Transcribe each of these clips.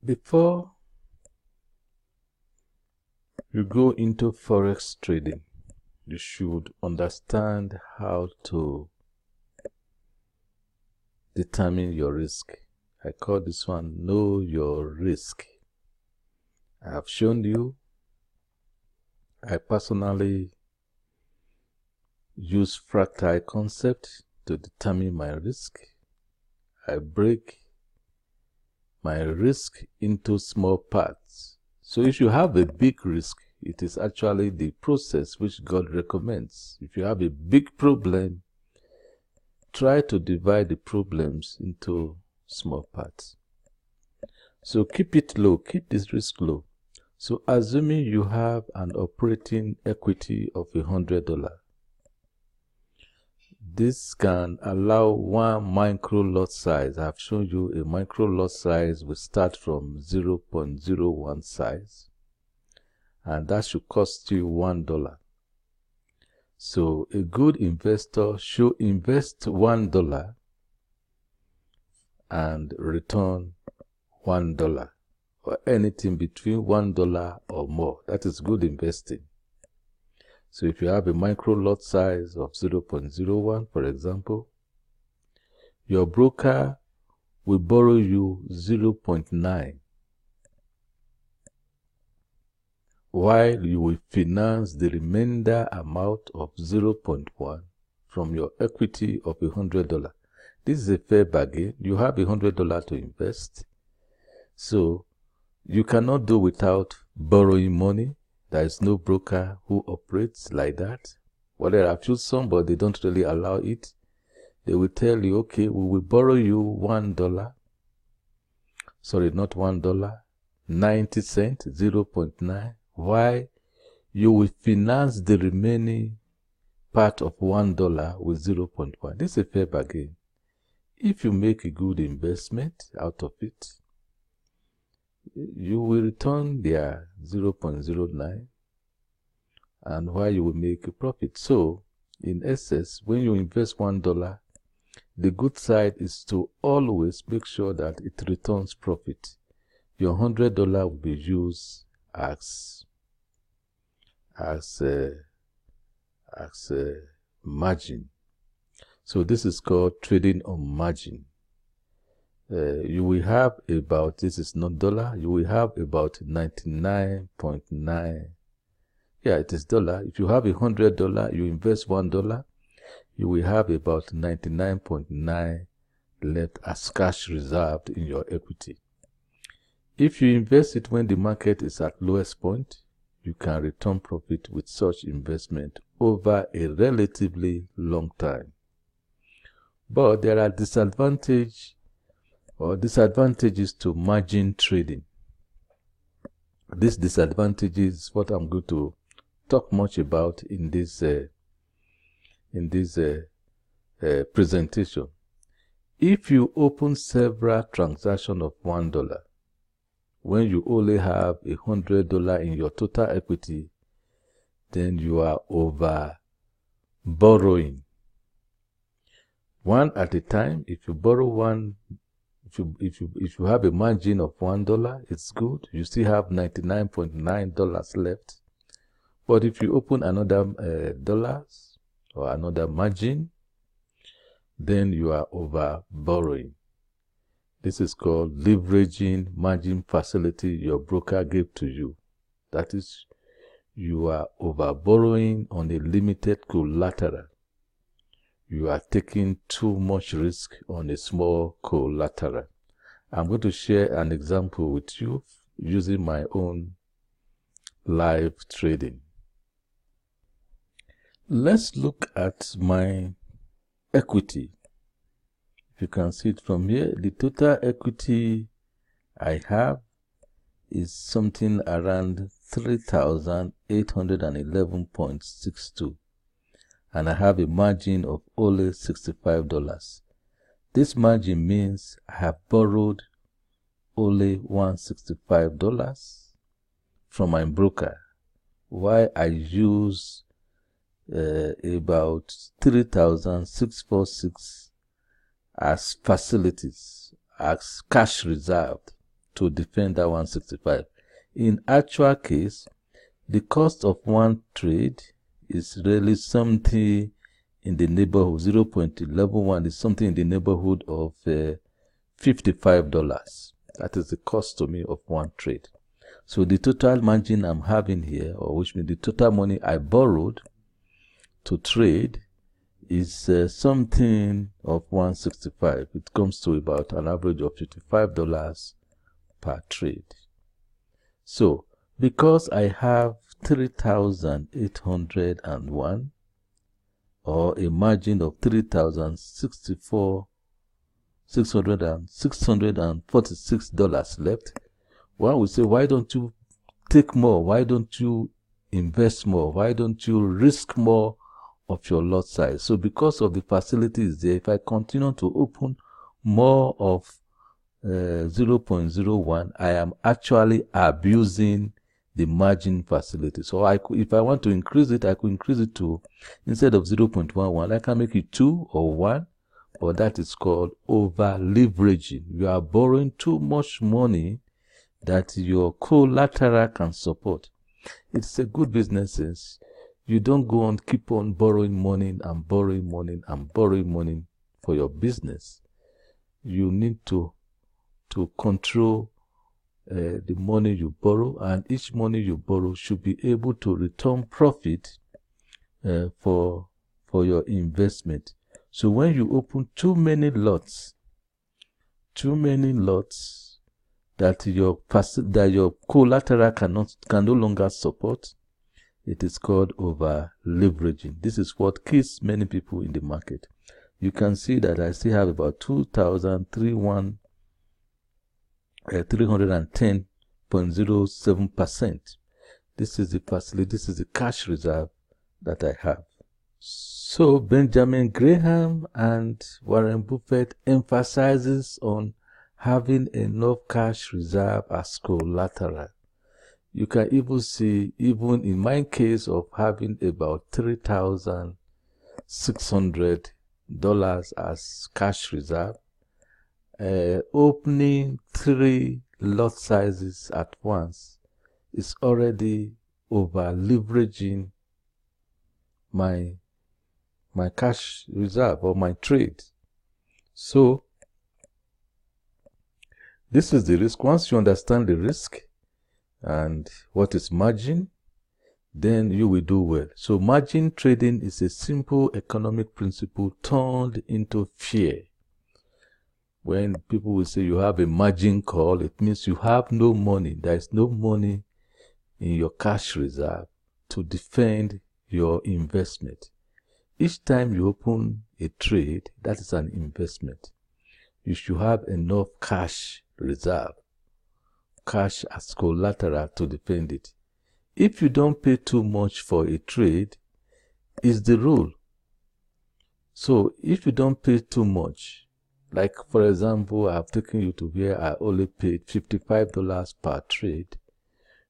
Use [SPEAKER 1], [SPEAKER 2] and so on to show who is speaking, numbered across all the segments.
[SPEAKER 1] Before you go into forex trading, you should understand how to determine your risk. I call this one know your risk. I have shown you I personally use fractal concept to determine my risk. I break my risk into small parts. So if you have a big risk, it is actually the process which God recommends. If you have a big problem, try to divide the problems into small parts. So keep it low, keep this risk low. So assuming you have an operating equity of $100, this can allow one micro lot size. I have shown you a micro lot size will start from 0.01 size, and that should cost you $1. So a good investor should invest $1 and return $1, or anything between $1 or more. That is good investing. So if you have a micro lot size of 0.01, for example, your broker will borrow you 0.9, while you will finance the remainder amount of 0.1 from your equity of $100. This is a fair bargain. You have $100 to invest, so you cannot do without borrowing money. There is no broker who operates like that. Well, there are few some, but they don't really allow it. They will tell you, okay, we will borrow you $1. Sorry, not $1, 90 cents, 0.9. Why? You will finance the remaining part of $1 with 0.1. This is a fair bargain. If you make a good investment out of it, you will return their 0.09, and while you will make a profit. So, in essence, when you invest $1, the good side is to always make sure that it returns profit. Your $100 will be used as margin. So this is called trading on margin. You will have about, this is not dollar, you will have about 99.9. Yeah, it is dollar. If you have $100, you invest $1, you will have about 99.9 left as cash reserved in your equity. If you invest it when the market is at lowest point, you can return profit with such investment over a relatively long time. But there are disadvantages to margin trading. These disadvantages is what I'm going to talk much about in this presentation. If you open several transactions of $1, when you only have $100 in your total equity, then you are over borrowing. One at a time. If you borrow one, if you have a margin of $1, it's good. You still have $99.9 left. But if you open another dollars or another margin, then you are over borrowing. This is called leveraging margin facility your broker gave to you. That is, you are over borrowing on a limited collateral. You are taking too much risk on a small collateral. I'm going to share an example with you using my own live trading. Let's look at my equity. If you can see it from here, the total equity I have is something around 3,811.62. And I have a margin of only $65. This margin means I have borrowed only $165 from my broker, while I use about 3,646 as facilities as cash reserved to defend that 165. In actual case, the cost of one trade is really something in the neighborhood, 0.111 is something in the neighborhood of $55. That is the cost to me of one trade. So the total margin I'm having here, or which means the total money I borrowed to trade, is something of 165. It comes to about an average of $55 per trade. So because I have 3,801 or a margin of $646 left, one would say, why don't you take more? Why don't you invest more? Why don't you risk more of your lot size? So because of the facilities there, if I continue to open more of 0.01, I am actually abusing the margin facility. So if I want to increase it, I could increase it to, instead of 0.11, I can make it 2 or 1, but that is called over leveraging. You are borrowing too much money that your collateral can support. It's a good business sense. You don't go on, keep on borrowing money and borrowing money and borrowing money for your business. You need to control the money you borrow, and each money you borrow should be able to return profit for your investment. So when you open too many lots that your collateral can no longer support, it is called over leveraging. This is what kills many people in the market. You can see that I still have about 310.07%. This is the facility, this is the cash reserve that I have. So Benjamin Graham and Warren Buffett emphasizes on having enough cash reserve as collateral. You can even see, even in my case of having about $3,600 as cash reserve, opening 3 lot sizes at once is already over leveraging my cash reserve or my trade. So this is the risk. Once you understand the risk and what is margin, then you will do well. So margin trading is a simple economic principle turned into fear. When people will say you have a margin call, it means you have no money. There is no money in your cash reserve to defend your investment. Each time you open a trade, that is an investment. You should have enough cash reserve, cash as collateral to defend it. If you don't pay too much for a trade, it's the rule. So if you don't pay too much, like for example, I've taken you to where I only paid $55 per trade,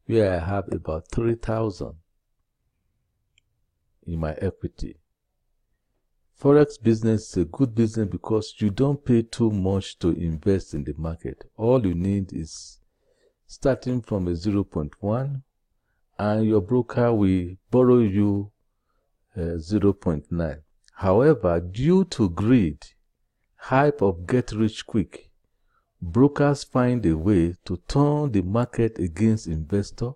[SPEAKER 1] where I have about 3,000 in my equity. Forex business is a good business because you don't pay too much to invest in the market. All you need is starting from a 0.1, and your broker will borrow you 0.9. However, due to greed, hype of get rich quick, brokers find a way to turn the market against investors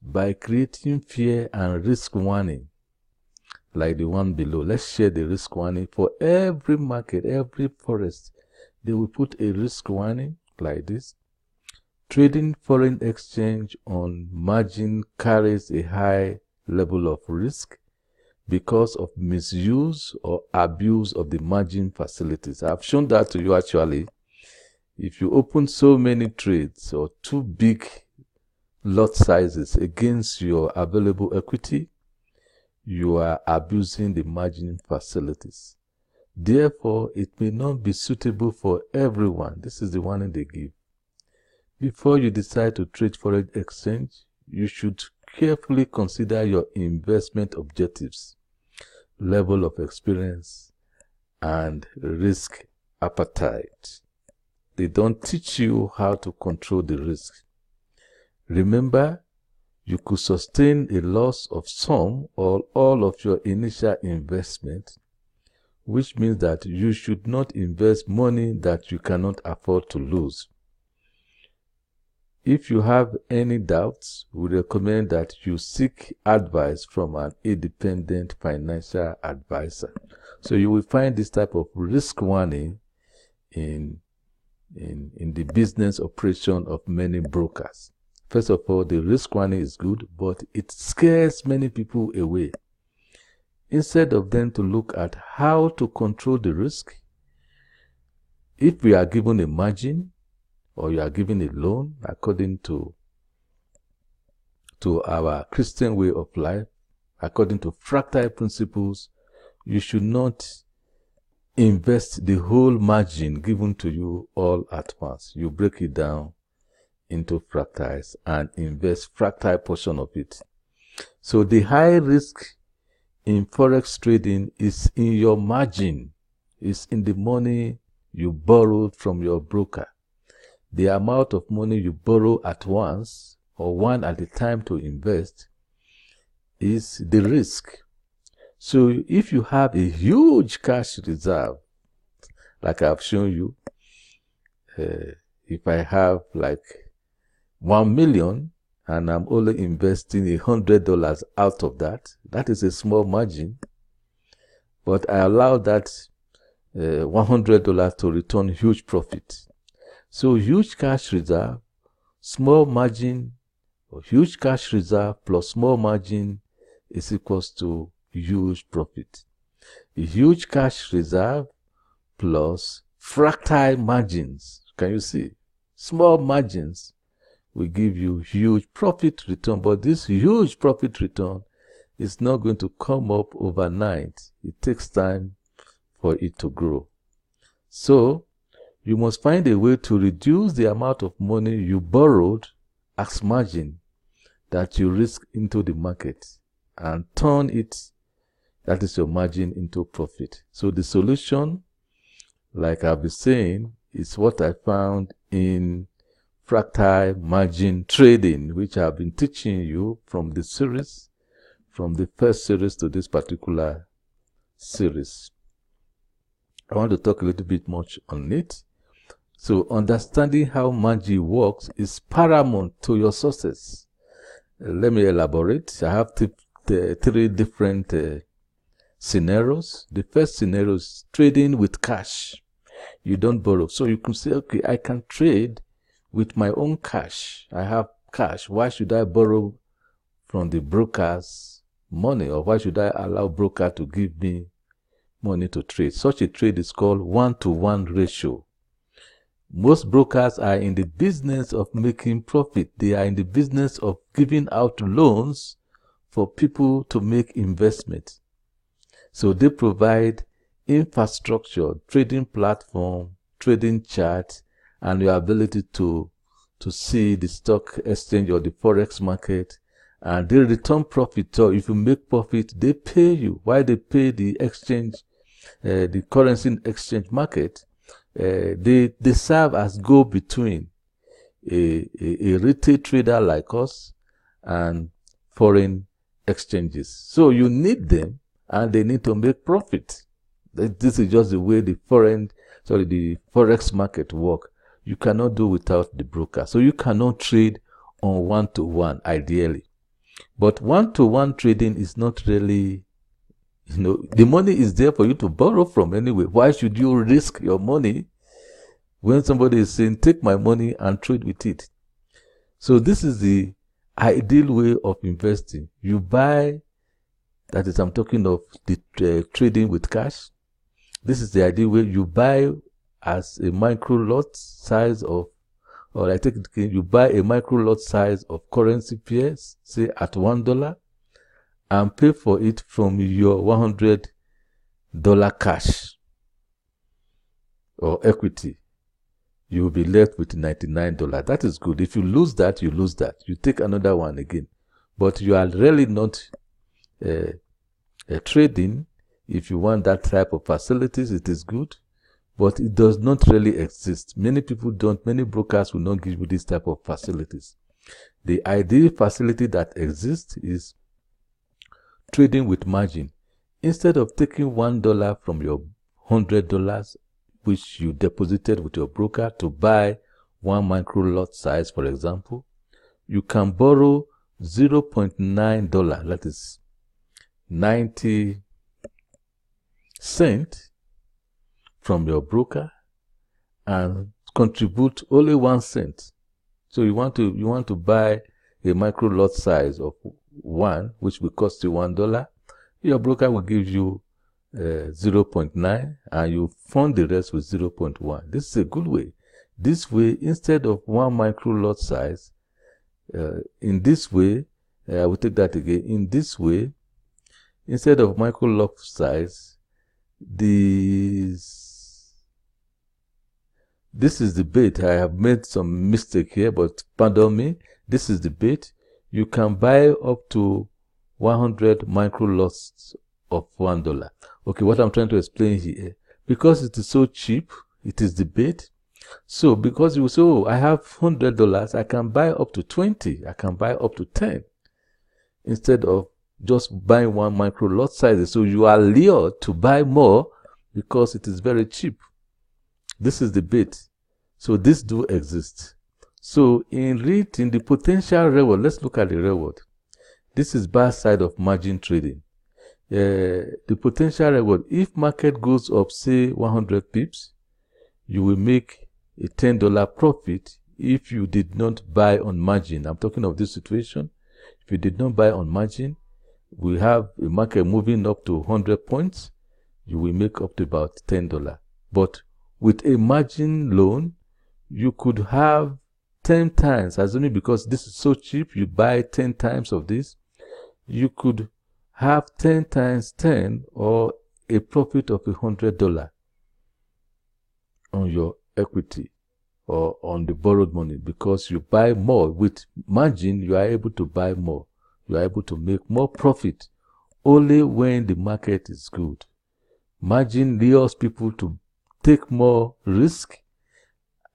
[SPEAKER 1] by creating fear and risk warning, like the one below. Let's share the risk warning. For every market, every forest, they will put a risk warning like this. Trading foreign exchange on margin carries a high level of risk because of misuse or abuse of the margin facilities. I've shown that to you actually. If you open so many trades or too big lot sizes against your available equity, you are abusing the margin facilities. Therefore, it may not be suitable for everyone. This is the warning they give. Before you decide to trade foreign exchange, you should carefully consider your investment objectives, level of experience, and risk appetite. They don't teach you how to control the risk. Remember, you could sustain a loss of some or all of your initial investment, which means that you should not invest money that you cannot afford to lose. If you have any doubts, we recommend that you seek advice from an independent financial advisor. So you will find this type of risk warning in the business operation of many brokers. First of all, the risk warning is good, but it scares many people away. Instead of them to look at how to control the risk, if we are given a margin or you are given a loan according to our Christian way of life, according to fractal principles, you should not invest the whole margin given to you all at once. You break it down into fractals and invest fractal portion of it. So the high risk in forex trading is in your margin, is in the money you borrowed from your broker. The amount of money you borrow at once or one at a time to invest is the risk. So if you have a huge cash reserve, like I've shown you, if I have like 1 million and I'm only investing $100 out of that, that is a small margin, but I allow that $100 to return huge profit. So huge cash reserve, small margin, or huge cash reserve plus small margin is equals to huge profit. A huge cash reserve plus fractal margins, can you see? Small margins will give you huge profit return, but this huge profit return is not going to come up overnight. It takes time for it to grow. So you must find a way to reduce the amount of money you borrowed as margin that you risk into the market and turn it, that is your margin, into profit. So the solution, like I've been saying, is what I found in fractal margin trading, which I've been teaching you from the series, from the first series to this particular series. I want to talk a little bit much on it. So understanding how margin works is paramount to your success. Let me elaborate. I have three different scenarios. The first scenario is trading with cash. You don't borrow. So you can say, okay, I can trade with my own cash. I have cash. Why should I borrow from the broker's money, or why should I allow broker to give me money to trade? Such a trade is called 1-to-1 ratio. Most brokers are in the business of making profit. They are in the business of giving out loans for people to make investment. So they provide infrastructure, trading platform, trading chart, and your ability to see the stock exchange or the forex market, and they return profit. So if you make profit, they pay you. Why they pay the exchange, the currency exchange market? They serve as go-between a retail trader like us and foreign exchanges. So you need them, and they need to make profit. This is just the way the forex market work. You cannot do without the broker. So you cannot trade on 1-to-1 ideally. But 1-to-1 trading is not really, the money is there for you to borrow from anyway. Why should you risk your money when somebody is saying, take my money and trade with it? So this is the ideal way of investing. You buy, that is, I'm talking of the trading with cash. This is the ideal way. You buy as a micro lot size of, or I take it, you buy a micro lot size of currency pairs, say at $1, and pay for it from your $100 cash or equity. You will be left with $99. That is good. If you lose that, you lose that. You take another one again. But you are really not trading. If you want that type of facilities, it is good. but it does not really exist. Many brokers will not give you this type of facilities. The ideal facility that exists is trading with margin. Instead of taking $1 from your $100 which you deposited with your broker to buy one micro lot size, for example, you can borrow $0.9, that is 90 cents from your broker, and contribute only 1 cent. So you want to buy a micro lot size of 1, which will cost you $1. Your broker will give you 0.9, and you fund the rest with 0.1. This is a good way. This way, instead of 1 micro lot size, in this way, I will take that again. In this way, instead of micro lot size, this is the bait. I have made some mistake here, but pardon me. This is the bait. You can buy up to 100 micro lots of $1. Okay, what I'm trying to explain here, because it is so cheap, it is the bait. So because you say, oh, I have $100, I can buy up to 20, I can buy up to 10, instead of just buying 1 micro lot size. So you are lured to buy more because it is very cheap. This is the bait. So this do exist. So in the potential reward, let's look at the reward. This is bad side of margin trading. The potential reward, if market goes up, say 100 pips, you will make a $10 profit if you did not buy on margin. I'm talking of this situation. If you did not buy on margin, we have a market moving up to 100 points, you will make up to about $10. But with a margin loan, you could have 10 times, assuming because this is so cheap, you buy 10 times of this, you could have 10 times 10, or a profit of $100 on your equity or on the borrowed money, because you buy more. With margin, you are able to buy more. You are able to make more profit only when the market is good. Margin lures people to take more risk,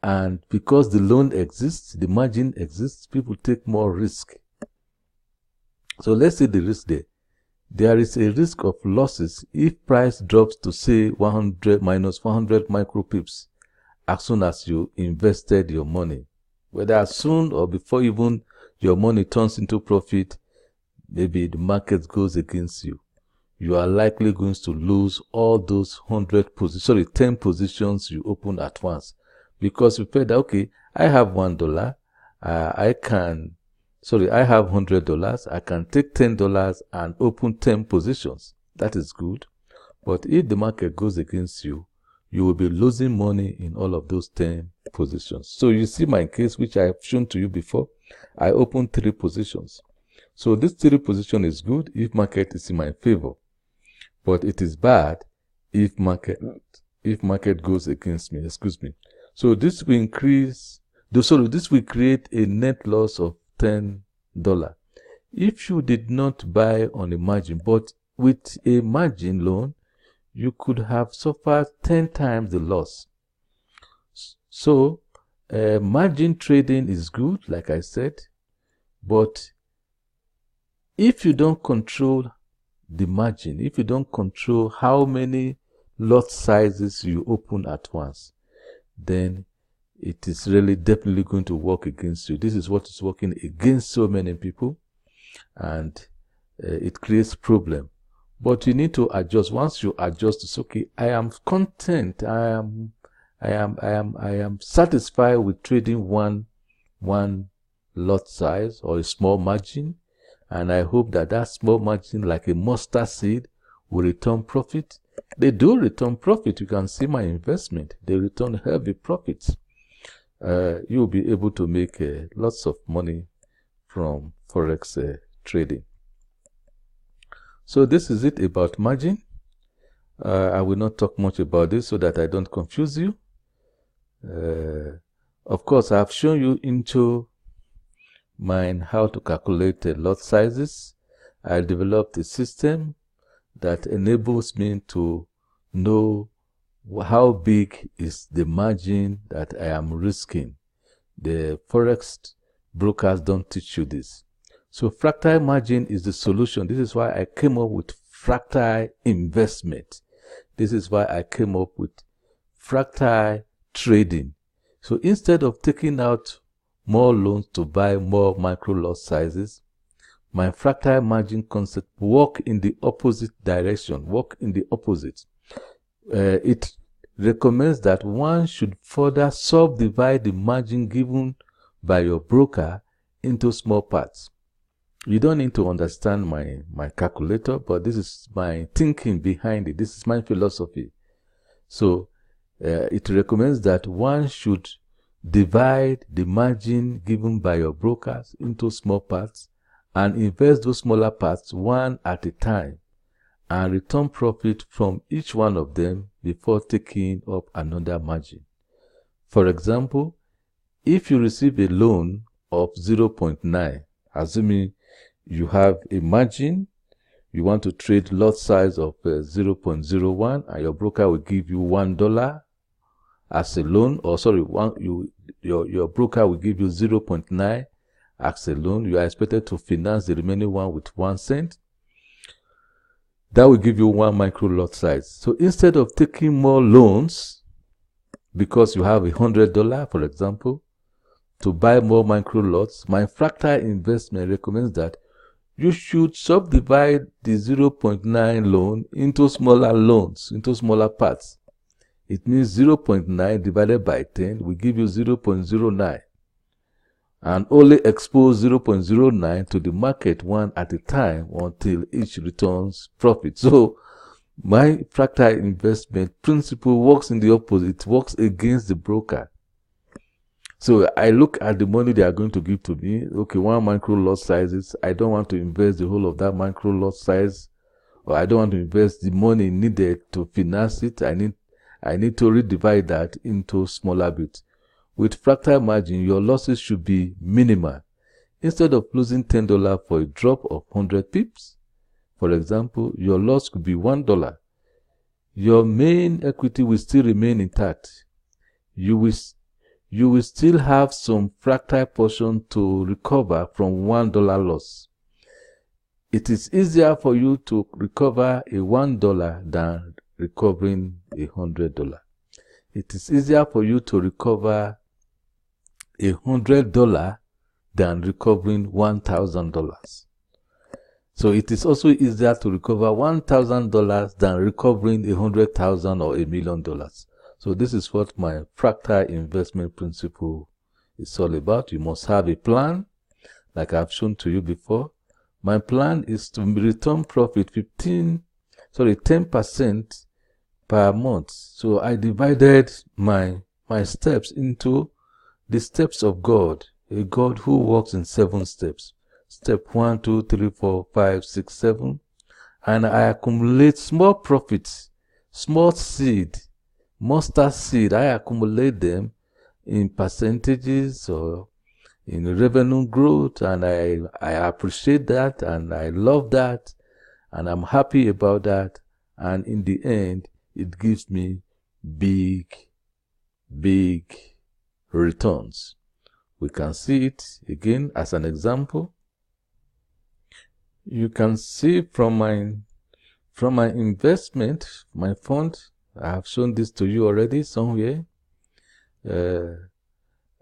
[SPEAKER 1] and because the loan exists, the margin exists, people take more risk. So let's see the risk there. There is a risk of losses if price drops to, say, 100 minus 100 micro pips as soon as you invested your money. Whether as soon or before even your money turns into profit, maybe the market goes against you. You are likely going to lose all those 10 positions you open at once, because you felt that, okay, I have $1, I have $100, I can take $10 and open 10 positions. That is good. But if the market goes against you, you will be losing money in all of those 10 positions. So you see my case, which I have shown to you before. I opened 3 positions. So this 3 position is good if market is in my favor, but it is bad if market goes against me. Excuse me. So this will this will create a net loss of $10. If you did not buy on a margin, but with a margin loan, you could have suffered 10 times the loss. So margin trading is good, like I said, but if you don't control the margin, if you don't control how many lot sizes you open at once, then it is really definitely going to work against you. This is what is working against so many people, and it creates problem. But you need to adjust. Once you adjust, it's okay. I am content. I am satisfied with trading one lot size or a small margin, and I hope that that small margin, like a mustard seed, will return profit. They do return profit. You can see my investment. They return heavy profits. You'll be able to make lots of money from Forex trading. So this is it about margin. I will not talk much about this so that I don't confuse you. Of course, I have shown you into mine how to calculate lot sizes. I developed a system that enables me to know how big is the margin that I am risking. The Forex brokers don't teach you this. So fractal margin is the solution. This is why I came up with fractal investment. This is why I came up with fractal trading. So instead of taking out more loans to buy more micro lot sizes, my fractal margin concept work in the opposite direction, work in the opposite. It recommends that one should further subdivide the margin given by your broker into small parts. You don't need to understand my calculator, but this is my thinking behind it. This is my philosophy. So it recommends that one should divide the margin given by your brokers into small parts and invest those smaller parts one at a time and return profit from each one of them before taking up another margin. For example, if you receive a loan of 0.9, assuming you have a margin, you want to trade lot size of 0.01 and your broker will give you $1 as a loan, or sorry, your broker will give you 0.9 as a loan. You are expected to finance the remaining one with 1 cent. That will give you 1 micro lot size. So instead of taking more loans, because you have $100, for example, to buy more micro lots, my fractal investment recommends that you should subdivide the 0.9 loan into smaller loans, into smaller parts. It means 0.9 divided by 10 will give you 0.09. And only expose 0.09 to the market one at a time until each returns profit. So my fractal investment principle works in the opposite. It works against the broker. So I look at the money they are going to give to me. Okay, 1 micro lot sizes. I don't want to invest the whole of that micro lot size, or I don't want to invest the money needed to finance it. I need to redivide that into smaller bits. With fractal margin, your losses should be minimal. Instead of losing $10 for a drop of 100 pips, for example, your loss could be $1. Your main equity will still remain intact. You will still have some fractal portion to recover from $1 loss. It is easier for you to recover a $1 than recovering $100. It is easier for you to recover $100 than recovering $1,000. So it is also easier to recover $1,000 than recovering $100,000 or $1 million. So this is what my fractal investment principle is all about. You must have a plan, like I've shown to you before. My plan is to return profit 10% per month. So I divided my steps into the steps of God, a God who works in 7 steps. Step 1, 2, 3, 4, 5, 6, 7. And I accumulate small profits, small seed, mustard seed. I accumulate them in percentages or in revenue growth, and I appreciate that, and I love that, and I'm happy about that. And in the end, it gives me big returns. We can see it again as an example. You can see from my investment, my fund, I have shown this to you already somewhere.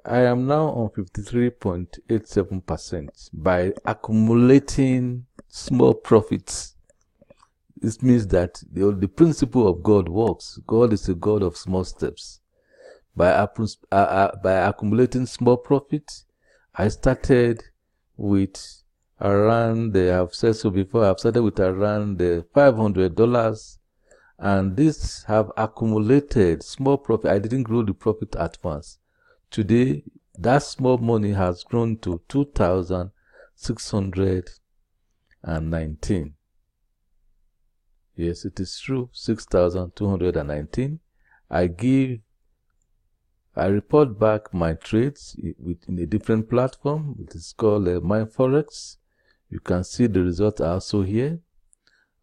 [SPEAKER 1] I am now on 53.87% by accumulating small profits. This means that the principle of God works. God is a God of small steps. By accumulating small profits, I started with around, I've said so before, I've started with around $500, and this have accumulated small profit. I didn't grow the profit at once. Today, that small money has grown to 2,619. Yes, it is true, 6,219. I report back my trades in a different platform. It is called MyForex. You can see the results are also here.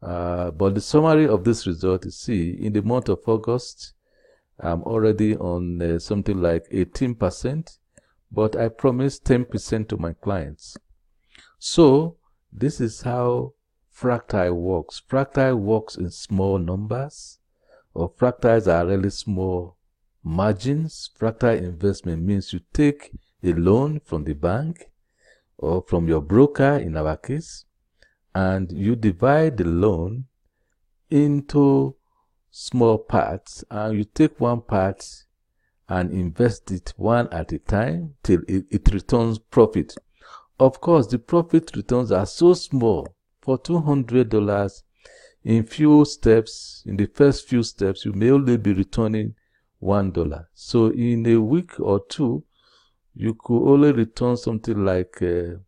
[SPEAKER 1] But the summary of this result is, see, in the month of August, I'm already on something like 18%, but I promised 10% to my clients. So this is how Fractal works. Fractal works in small numbers, or fractals are really small margins. Fractal investment means you take a loan from the bank or from your broker in our case, and you divide the loan into small parts, and you take one part and invest it one at a time till it returns profit. Of course, the profit returns are so small. For $200, in the first few steps, you may only be returning $1. So in a week or two, you could only return something like, in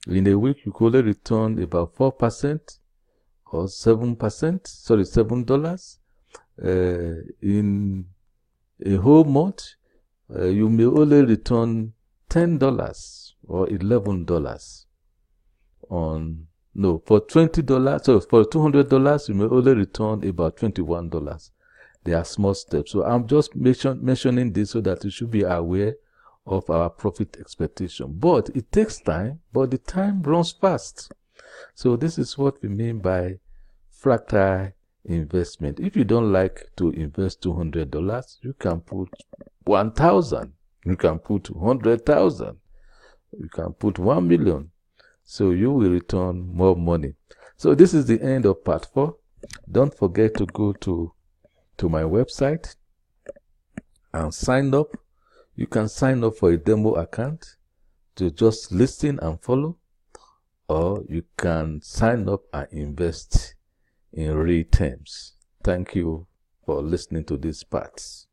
[SPEAKER 1] a week, you could only return about 4% or 7%, sorry, $7. In a whole month, you may only return $10 or $11 for $20. So for $200, you may only return about $21. They are small steps. So I'm just mentioning this so that you should be aware of our profit expectation. But it takes time, but the time runs fast. So this is what we mean by fractal investment. If you don't like to invest $200, you can put 1,000. You can put 100,000. You can put 1 million. So you will return more money. So this is the end of part 4. Don't forget to go to my website and sign up. You can sign up for a demo account to just listen and follow, or you can sign up and invest in real terms. Thank you for listening to these parts.